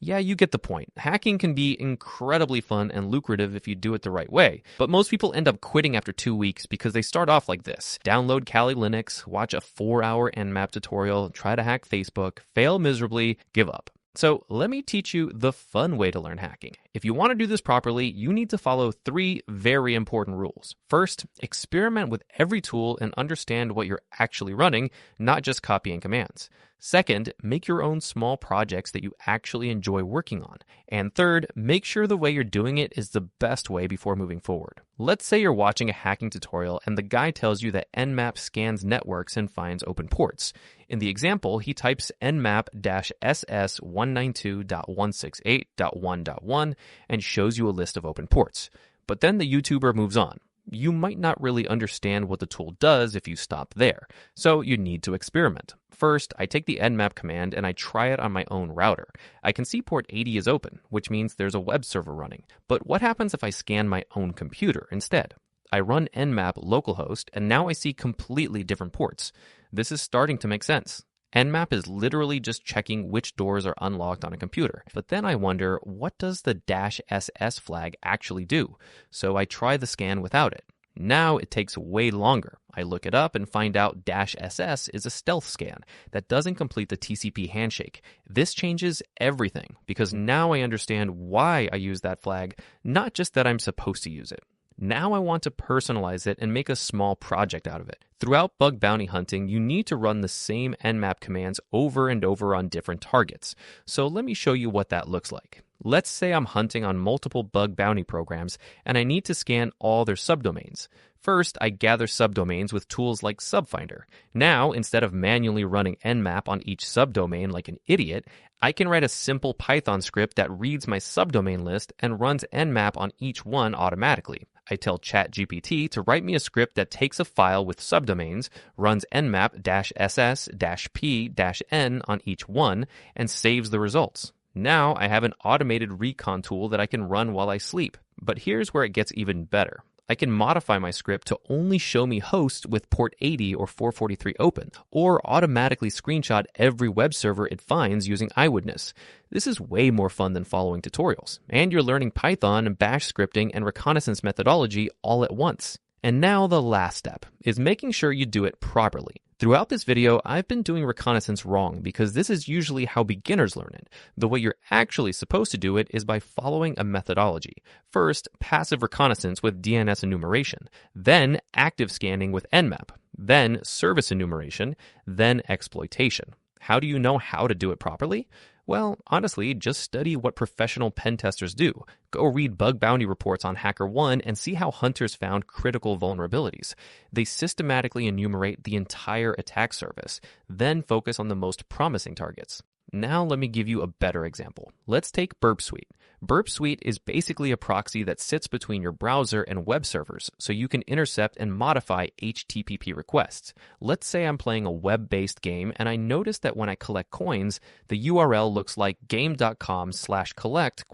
Yeah, you get the point. Hacking can be incredibly fun and lucrative if you do it the right way, but most people end up quitting after 2 weeks because they start off like this. Download Kali Linux, watch a 4-hour Nmap tutorial, try to hack Facebook, fail miserably, give up. So let me teach you the fun way to learn hacking. If you want to do this properly, you need to follow 3 very important rules. First, experiment with every tool and understand what you're actually running, not just copying commands. Second, make your own small projects that you actually enjoy working on. And third, make sure the way you're doing it is the best way before moving forward. Let's say you're watching a hacking tutorial and the guy tells you that Nmap scans networks and finds open ports. In the example, he types nmap-ss 192.168.1.1 and shows you a list of open ports. But then the YouTuber moves on. You might not really understand what the tool does if you stop there, so you need to experiment. First, I take the nmap command and I try it on my own router. I can see port 80 is open, which means there's a web server running. But what happens if I scan my own computer instead? I run nmap localhost, and now I see completely different ports. This is starting to make sense. Nmap is literally just checking which doors are unlocked on a computer. But then I wonder, what does the -ss flag actually do? So I try the scan without it. Now it takes way longer. I look it up and find out -ss is a stealth scan that doesn't complete the TCP handshake. This changes everything because now I understand why I use that flag, not just that I'm supposed to use it. Now I want to personalize it and make a small project out of it. Throughout bug bounty hunting, you need to run the same nmap commands over and over on different targets. So let me show you what that looks like. Let's say I'm hunting on multiple bug bounty programs and I need to scan all their subdomains. First, I gather subdomains with tools like Subfinder. Now, instead of manually running nmap on each subdomain like an idiot, I can write a simple Python script that reads my subdomain list and runs nmap on each one automatically. I tell ChatGPT to write me a script that takes a file with subdomains, runs nmap-ss-p-n on each one, and saves the results. Now I have an automated recon tool that I can run while I sleep. But here's where it gets even better. I can modify my script to only show me hosts with port 80 or 443 open, or automatically screenshot every web server it finds using eyewitness. This is way more fun than following tutorials, and you're learning Python and bash scripting and reconnaissance methodology all at once. And now the last step is making sure you do it properly. Throughout this video, I've been doing reconnaissance wrong because this is usually how beginners learn it. The way you're actually supposed to do it is by following a methodology. First, passive reconnaissance with DNS enumeration, then active scanning with nmap, then service enumeration, then exploitation. How do you know how to do it properly? Well, honestly, just study what professional pen testers do. Go read bug bounty reports on HackerOne and see how hunters found critical vulnerabilities. They systematically enumerate the entire attack surface, then focus on the most promising targets. Now let me give you a better example. Let's take Burp Suite. Burp Suite is basically a proxy that sits between your browser and web servers, so you can intercept and modify HTTP requests. Let's say I'm playing a web-based game and I notice that when I collect coins, the URL looks like game.com/collect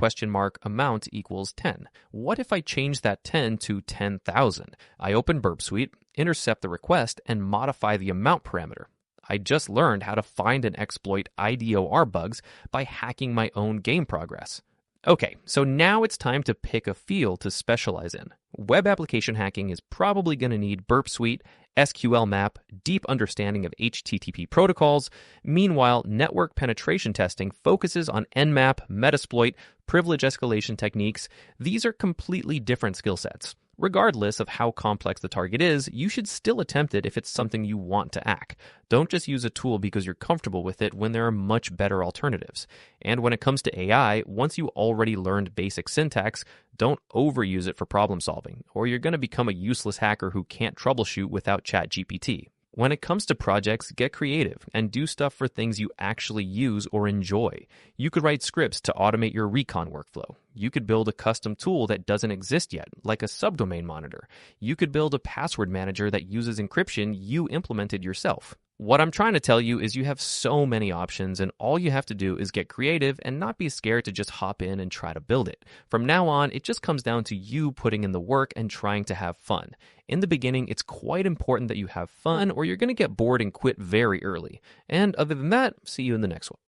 amount equals 10. What if I change that 10 to 10,000? I open Burp Suite, intercept the request, and modify the amount parameter. I just learned how to find and exploit IDOR bugs by hacking my own game progress. Okay, so now it's time to pick a field to specialize in. Web application hacking is probably going to need Burp Suite, SQL map, deep understanding of HTTP protocols. Meanwhile, network penetration testing focuses on Nmap, Metasploit, privilege escalation techniques. These are completely different skill sets. Regardless of how complex the target is, you should still attempt it if it's something you want to hack. Don't just use a tool because you're comfortable with it when there are much better alternatives. And when it comes to AI, once you already learned basic syntax, don't overuse it for problem solving, or you're going to become a useless hacker who can't troubleshoot without ChatGPT. When it comes to projects, get creative and do stuff for things you actually use or enjoy. You could write scripts to automate your recon workflow. You could build a custom tool that doesn't exist yet, like a subdomain monitor. You could build a password manager that uses encryption you implemented yourself. What I'm trying to tell you is you have so many options, and all you have to do is get creative and not be scared to just hop in and try to build it. From now on, it just comes down to you putting in the work and trying to have fun. In the beginning, it's quite important that you have fun, or you're going to get bored and quit very early. And other than that, see you in the next one.